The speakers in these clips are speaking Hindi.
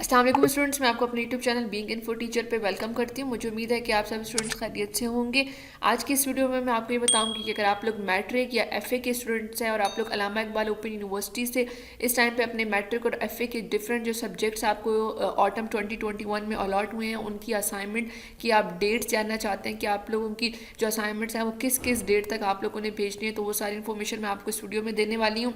अस्सलाम वालेकुम स्टूडेंट्स, मैं आपको अपने YouTube channel being info teacher पे वेलकम करती हूँ। मुझे उम्मीद है कि आप सभी स्टूडेंट्स खैरियत से होंगे। आज की इस वीडियो में मैं आपको ये बताऊंगी कि अगर आप लोग मैट्रिक या एफए के स्टूडेंट्स हैं और आप लोग अल्लामा इकबाल ओपन यूनिवर्सिटी से इस टाइम पे अपने मैट्रिक और एफए के डिफरेंट जो सब्जेक्ट्स आपको ऑटम 2021 में अलॉट हुए हैं उनकी असाइनमेंट की आप डेट्स जानना चाहते हैं कि आप लोगों की जो असाइनमेंट्स हैं वो किस किस डेट तक आप लोगों ने भेजनी है, तो वो सारी इन्फॉर्मेशन मैं आपको इस वीडियो में देने वाली हूँ।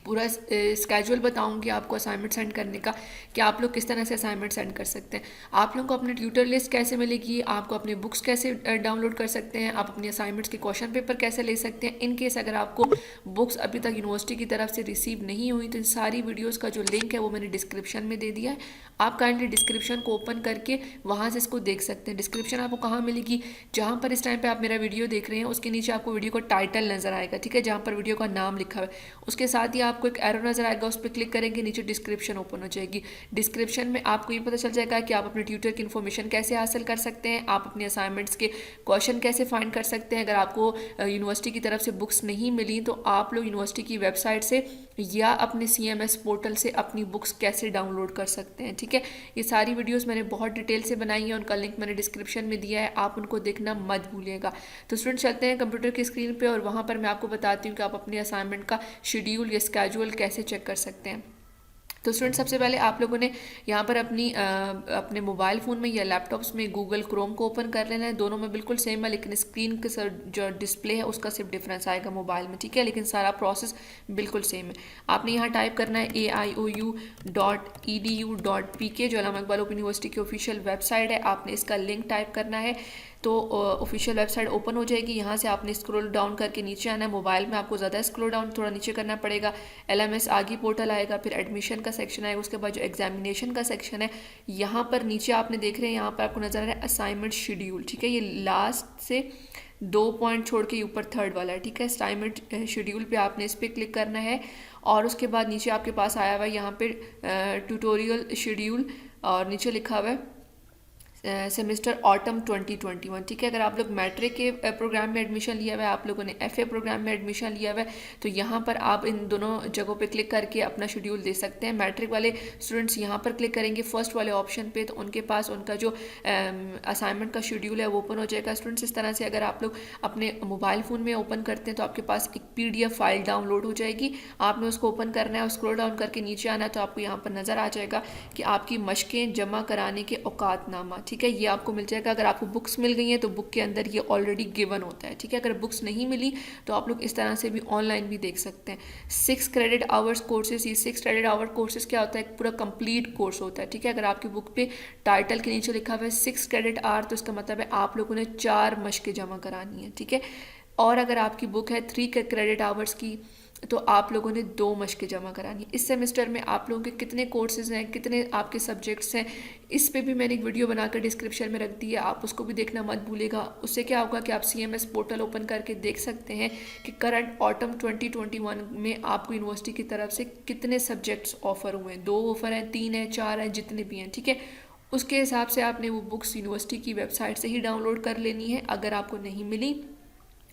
पूरा स्केजुअल बताऊंगी आपको असाइनमेंट सेंड करने का कि आप लोग किस तरह से असाइनमेंट सेंड कर सकते हैं। आप लोगों को अपनी ट्यूटर लिस्ट कैसे मिलेगी, आपको अपने बुक्स कैसे डाउनलोड कर सकते हैं, आप अपनी असाइनमेंट्स के क्वेश्चन पेपर कैसे ले सकते हैं। इन केस अगर आपको बुक्स अभी तक यूनिवर्सिटी की तरफ से रिसीव नहीं हुई तो इन सारी वीडियोज़ का जो लिंक है वो मैंने डिस्क्रिप्शन में दे दिया है। आप काइंडली डिस्क्रिप्शन को ओपन करके वहाँ से इसको देख सकते हैं। डिस्क्रिप्शन आपको कहाँ मिलेगी, जहाँ पर इस टाइम पे आप मेरा वीडियो देख रहे हैं उसके नीचे आपको वीडियो का टाइटल नज़र आएगा, ठीक है, जहाँ पर वीडियो का नाम लिखा हुआ है। उसके साथ ही आपको एक एरो नज़र आएगा, उस पर क्लिक करेंगे, नीचे डिस्क्रिप्शन ओपन हो जाएगी। डिस्क्रिप्शन में आपको ये पता चल जाएगा कि आप अपने ट्यूटर की इन्फॉर्मेशन कैसे हासिल कर सकते हैं, आप अपने असाइनमेंट्स के क्वेश्चन कैसे फाइंड कर सकते हैं। अगर आपको यूनिवर्सिटी की तरफ से बुक्स नहीं मिली तो आप लोग यूनिवर्सिटी की वेबसाइट से या अपने CMS पोर्टल से अपनी बुक्स कैसे डाउनलोड कर सकते हैं, ठीक है। ये सारी वीडियोस मैंने बहुत डिटेल से बनाई है, उनका लिंक मैंने डिस्क्रिप्शन में दिया है, आप उनको देखना मत भूलिएगा। तो स्टूडेंट चलते हैं कंप्यूटर की स्क्रीन पे और वहाँ पर मैं आपको बताती हूँ कि आप अपने असाइनमेंट का शेड्यूल या स्केड्यूल कैसे चेक कर सकते हैं। तो स्टूडेंट सबसे पहले आप लोगों ने यहाँ पर अपने मोबाइल फ़ोन में या लैपटॉप्स में गूगल क्रोम को ओपन कर लेना है। दोनों में बिल्कुल सेम है, लेकिन स्क्रीन के सर जो डिस्प्ले है उसका सिर्फ डिफरेंस आएगा मोबाइल में, ठीक है, लेकिन सारा प्रोसेस बिल्कुल सेम है। आपने यहाँ टाइप करना है aiou.edu.pk जो अल्लामा इकबाल ओपन यूनिवर्सिटी की ऑफिशियल वेबसाइट है। आपने इसका लिंक टाइप करना है तो ऑफिशियल वेबसाइट ओपन हो जाएगी। यहाँ से आपने स्क्रॉल डाउन करके नीचे आना है। मोबाइल में आपको ज़्यादा स्क्रॉल डाउन थोड़ा नीचे करना पड़ेगा। LMS आगे पोर्टल आएगा, फिर एडमिशन का सेक्शन आएगा, उसके बाद जो एग्जामिनेशन का सेक्शन है यहाँ पर नीचे आपने देख रहे हैं, यहाँ पर आपको नजर आ रहा है असाइनमेंट शेड्यूल, ठीक है। ये लास्ट से 2 पॉइंट छोड़ के ऊपर थर्ड वाला है, ठीक है। असाइनमेंट शेड्यूल पे आपने इस पर क्लिक करना है और उसके बाद नीचे आपके पास आया हुआ है यहाँ पे ट्यूटोरियल शेड्यूल और नीचे लिखा हुआ है सेमेस्टर ऑटम 2021, ठीक है। अगर आप लोग मैट्रिक के प्रोग्राम में एडमिशन लिया हुआ है, आप लोगों ने एफए प्रोग्राम में एडमिशन लिया हुआ है, तो यहाँ पर आप इन दोनों जगहों पे क्लिक करके अपना शेड्यूल दे सकते हैं। मैट्रिक वाले स्टूडेंट्स यहाँ पर क्लिक करेंगे फर्स्ट वाले ऑप्शन पे, तो उनके पास उनका जो असाइनमेंट का शेड्यूल है वो ओपन हो जाएगा। स्टूडेंट्स इस तरह से अगर आप लोग अपने मोबाइल फ़ोन में ओपन करते हैं तो आपके पास एक PDF फाइल डाउनलोड हो जाएगी। आपने उसको ओपन करना है और स्क्रॉल डाउन करके नीचे आना है तो आपको यहाँ पर नज़र आ जाएगा कि आपकी मशकें जमा कराने के औकातनामा, ठीक है, ये आपको मिल जाएगा। अगर आपको बुक्स मिल गई हैं तो बुक के अंदर ये ऑलरेडी गिवन होता है, ठीक है। अगर बुक्स नहीं मिली तो आप लोग इस तरह से भी ऑनलाइन भी देख सकते हैं। 6 क्रेडिट आवर्स कोर्सेज, ये 6 क्रेडिट आवर कोर्सेज क्या होता है, एक पूरा कंप्लीट कोर्स होता है, ठीक है। अगर आपकी बुक पे टाइटल के नीचे लिखा हुआ है 6 क्रेडिट आवर तो इसका मतलब है आप लोगों ने 4 मशकें जमा करानी है, ठीक है। और अगर आपकी बुक है 3 क्रेडिट आवर्स की तो आप लोगों ने 2 मशकें जमा करानी। इस सेमेस्टर में आप लोगों के कितने कोर्सेज हैं, कितने आपके सब्जेक्ट्स हैं, इस पे भी मैंने एक वीडियो बनाकर डिस्क्रिप्शन में रख दी है, आप उसको भी देखना मत भूलिएगा। उससे क्या होगा कि आप CMS पोर्टल ओपन करके देख सकते हैं कि करंट ऑटम 2021 में आपको यूनिवर्सिटी की तरफ से कितने सब्जेक्ट्स ऑफर हुए हैं। 2 ऑफर हैं, 3 हैं, 4 हैं, जितने भी हैं, ठीक है। उसके हिसाब से आपने वो बुक्स यूनिवर्सिटी की वेबसाइट से ही डाउनलोड कर लेनी है अगर आपको नहीं मिली,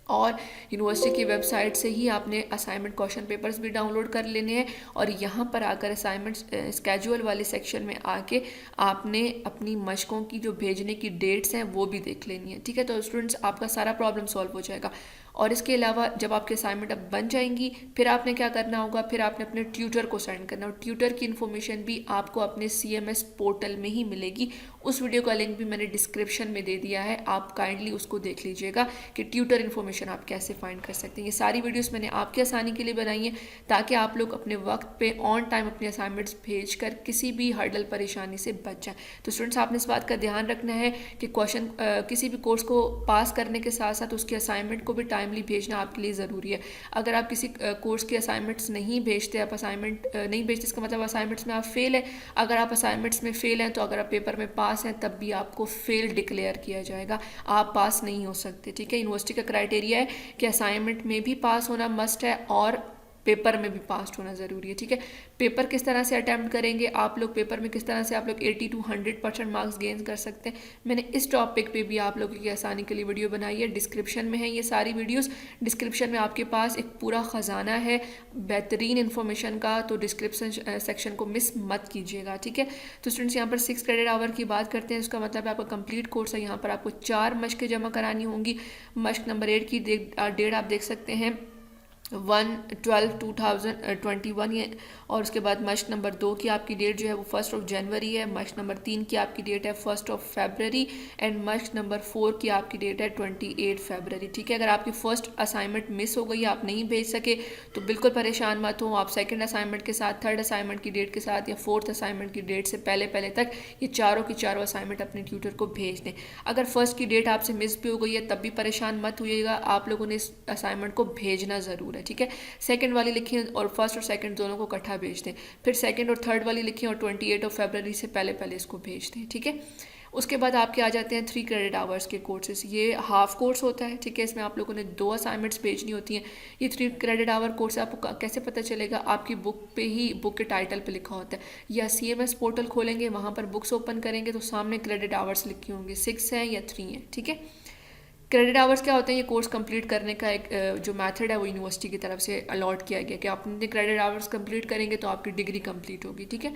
और यूनिवर्सिटी की वेबसाइट से ही आपने असाइनमेंट क्वेश्चन पेपर्स भी डाउनलोड कर लेने हैं। और यहाँ पर आकर असाइनमेंट स्केड्यूल वाले सेक्शन में आके आपने अपनी मशकों की जो भेजने की डेट्स हैं वो भी देख लेनी है, ठीक है। तो स्टूडेंट्स आपका सारा प्रॉब्लम सॉल्व हो जाएगा। और इसके अलावा जब आपके असाइनमेंट अब बन जाएंगी फिर आपने क्या करना होगा, फिर आपने अपने ट्यूटर को सेंड करना, और ट्यूटर की इन्फॉर्मेशन भी आपको अपने CMS पोर्टल में ही मिलेगी। उस वीडियो का लिंक भी मैंने डिस्क्रिप्शन में दे दिया है, आप काइंडली उसको देख लीजिएगा कि ट्यूटर इन्फॉर्मेशन आप कैसे फाइंड कर सकते हैं। ये सारी वीडियोस मैंने आपकी आसानी के लिए बनाई है ताकि आप लोग अपने वक्त पे ऑन टाइम अपने असाइनमेंट्स भेज कर किसी भी हर्डल परेशानी से बच जाएं। तो स्टूडेंट्स आपने इस बात का ध्यान रखना है कि क्वेश्चन किसी भी कोर्स को पास करने के साथ साथ उसके असाइनमेंट को भी टाइमली भेजना आपके लिए ज़रूरी है। अगर आप किसी कोर्स के असाइनमेंट्स नहीं भेजते, आप असाइनमेंट नहीं भेजते, इसका मतलब असाइनमेंट्स में आप फेल है। अगर आप असाइनमेंट्स में फेल हैं तो अगर आप पेपर में पास हैं तब भी आपको फेल डिक्लेयर किया जाएगा, आप पास नहीं हो सकते, ठीक है। यूनिवर्सिटी का क्राइटेरिया है कि असाइनमेंट में भी पास होना मस्ट है और पेपर में भी पास होना ज़रूरी है, ठीक है। पेपर किस तरह से अटैम्प्ट करेंगे आप लोग, पेपर में किस तरह से आप लोग 80 to 100% मार्क्स गेन कर सकते हैं, मैंने इस टॉपिक पे भी आप लोगों की आसानी के लिए वीडियो बनाई है। डिस्क्रिप्शन में है ये सारी वीडियोस, डिस्क्रिप्शन में आपके पास एक पूरा ख़जाना है बेहतरीन इन्फॉर्मेशन का, तो डिस्क्रिप्शन सेक्शन को मिस मत कीजिएगा, ठीक है। तो स्टूडेंट्स यहाँ पर 6 क्रेडिट आवर की बात करते हैं, इसका मतलब है आपका कंप्लीट कोर्स है। यहाँ पर आपको 4 मश्कें जमा करानी होंगी। मश्क नंबर 8 की डेट आप देख सकते हैं 1/12/2021 ये, और उसके बाद मश्क नंबर 2 की आपकी डेट जो है वो 1 जनवरी है। मश्क नंबर 3 की आपकी डेट है 1 फरवरी एंड मश्क नंबर 4 की आपकी डेट है 28 फरवरी, ठीक है। अगर आपकी फर्स्ट असाइनमेंट मिस हो गई, आप नहीं भेज सके तो बिल्कुल परेशान मत हो, आप सेकंड असाइनमेंट के साथ, थर्ड असाइनमेंट की डेट के साथ या फोर्थ असाइनमेंट की डेट से पहले पहले तक ये चारों की चारों असाइनमेंट अपने ट्यूटर को भेज दें। अगर फर्स्ट की डेट आपसे मिस भी हो गई है तब भी परेशान मत होइएगा, आप लोगों ने इस असाइनमेंट को भेजना ज़रूर है, ठीक है। सेकंड वाली लिखिए और फर्स्ट और सेकंड दोनों को इकट्ठा भेज दें, फिर सेकंड और थर्ड वाली लिखिए और 28 फरवरी से पहले पहले इसको भेज दें, ठीक है। उसके बाद आपके आ जाते हैं 3 क्रेडिट आवर्स के कोर्सेज। ये हाफ कोर्स होता है, ठीक है। इसमें आप लोगों ने 2 असाइनमेंट्स भेजनी होती हैं। ये 3 क्रेडिट आवर कोर्स आपको कैसे पता चलेगा, आपकी बुक पे ही, बुक के टाइटल पे लिखा होता है, या CMS पोर्टल खोलेंगे, वहाँ पर बुक्स ओपन करेंगे तो सामने क्रेडिट आवर्स लिखे होंगे, 6 हैं या 3 हैं, ठीक है। क्रेडिट आवर्स क्या होते हैं, ये कोर्स कंप्लीट करने का एक जो मेथड है वो यूनिवर्सिटी की तरफ से अलॉट किया गया कि आप अपने क्रेडिट आवर्स कंप्लीट करेंगे तो आपकी डिग्री कंप्लीट होगी, ठीक है।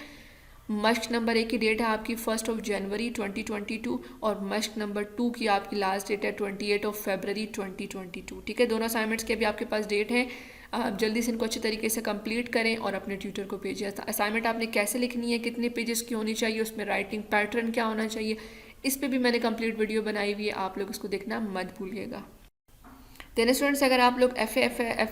मश्क नंबर 1 की डेट है आपकी 1 जनवरी 2022 और मश्क नंबर 2 की आपकी लास्ट डेट है 28 फरवरी 2022, ठीक है। दोनों असाइनमेंट्स के भी आपके पास डेट है, आप जल्दी से इनको अच्छे तरीके से कंप्लीट करें और अपने ट्यूटर को भेजें। असाइनमेंट आपने कैसे लिखनी है, कितने पेजेस की होनी चाहिए, उसमें राइटिंग पैटर्न क्या होना चाहिए, इस पे भी मैंने कंप्लीट वीडियो बनाई हुई है, आप लोग उसको देखना मत भूलिएगा। देन स्टूडेंट्स, अगर आप लोग एफ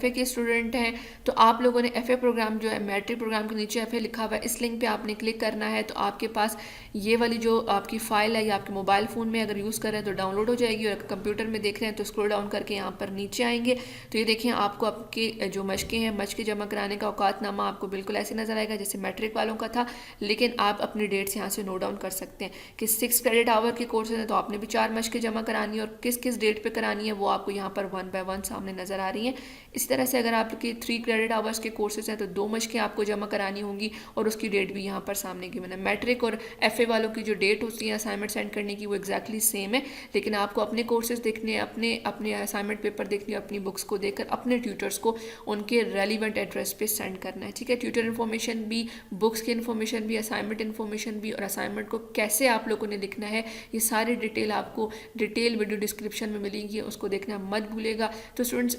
ए के स्टूडेंट हैं तो आप लोगों ने FA प्रोग्राम जो है, मैट्रिक प्रोग्राम के नीचे FA लिखा हुआ है, इस लिंक पे आपने क्लिक करना है तो आपके पास ये वाली जो आपकी फ़ाइल है, या आपके मोबाइल फ़ोन में अगर यूज़ कर रहे हैं तो डाउनलोड हो जाएगी, और कंप्यूटर में देख रहे हैं तो स्क्रॉल डाउन करके यहाँ पर नीचे आएंगे तो ये देखें आपको आपके जो मशक़ें हैं, मशक़ें जमा कराने का औकातनामा आपको बिल्कुल ऐसे नज़र आएगा जैसे मैट्रिक वालों का था, लेकिन आप अपनी डेट्स यहाँ से नोट डाउन कर सकते हैं कि 6 क्रेडिट आवर के कोर्सेज हैं तो आपने भी 4 मशक़ें जमा करानी है, और किस किस डेट पर करानी है वो आपको यहाँ पर 1 by 1 सामने नज़र आ रही हैं। इसी तरह से अगर आपके 3 क्रेडिट आवर्स के कोर्सेज हैं तो 2 मशक़ें आपको जमा करानी होंगी और उसकी डेट भी यहाँ पर सामने गिवन है। मैट्रिक और FA वालों की जो डेट होती है असाइनमेंट सेंड करने की वो एग्जैक्टली सेम है, लेकिन आपको अपने कोर्सेज देखने, अपने असाइनमेंट पेपर देखने, अपनी बुक्स को देखकर अपने ट्यूटर्स को उनके रेलिवेंट एड्रेस पे सेंड करना है, ठीक है। ट्यूटर इन्फॉर्मेशन भी, बुक्स की इन्फॉर्मेशन भी, असाइनमेंट इन्फॉर्मेशन भी, और असाइनमेंट को कैसे आप लोगों ने लिखना है ये सारी डिटेल आपको डिटेल वीडियो डिस्क्रिप्शन में मिलेंगी, उसको देखना मत भूलेगा। तो स्टूडेंट्स,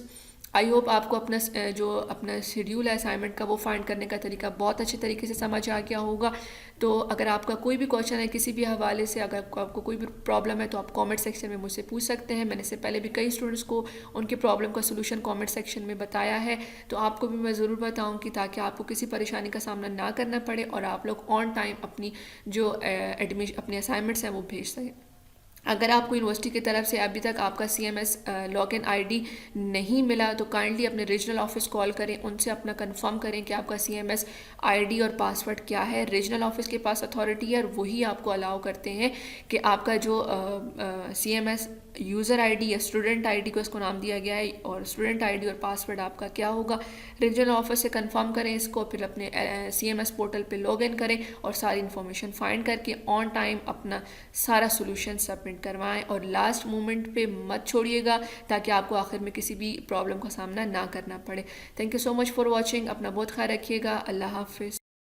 आई होप आपको अपना शेड्यूल है असाइनमेंट का वो फाइंड करने का तरीका बहुत अच्छे तरीके से समझ आ गया होगा। तो अगर आपका कोई भी क्वेश्चन है किसी भी हवाले से, अगर आपको कोई भी प्रॉब्लम है तो आप कमेंट सेक्शन में मुझसे पूछ सकते हैं। मैंने इससे पहले भी कई स्टूडेंट्स को उनके प्रॉब्लम का सोल्यूशन कमेंट सेक्शन में बताया है, तो आपको भी मैं ज़रूर बताऊँगी ताकि आपको किसी परेशानी का सामना ना करना पड़े और आप लोग ऑन टाइम अपनी जो अपने असाइनमेंट्स हैं वो भेज सकें। अगर आपको यूनिवर्सिटी की तरफ से अभी तक आपका CMS लॉगिन ID नहीं मिला तो काइंडली अपने रीजनल ऑफिस कॉल करें, उनसे अपना कंफर्म करें कि आपका CMS ID और पासवर्ड क्या है। रीजनल ऑफिस के पास अथॉरिटी है और वही आपको अलाउ करते हैं कि आपका जो CMS यूज़र ID या स्टूडेंट ID को इसको नाम दिया गया है, और स्टूडेंट ID और पासवर्ड आपका क्या होगा। रीजनल ऑफिस से कंफर्म करें इसको, फिर अपने CMS पोर्टल पे लॉगिन करें और सारी इन्फॉर्मेशन फाइंड करके ऑन टाइम अपना सारा सोल्यूशन सबमिट करवाएं, और लास्ट मोमेंट पे मत छोड़िएगा ताकि आपको आखिर में किसी भी प्रॉब्लम का सामना ना करना पड़े। Thank you so much for watching, अपना बहुत ख्याल रखिएगा, अल्लाह हाफिज़।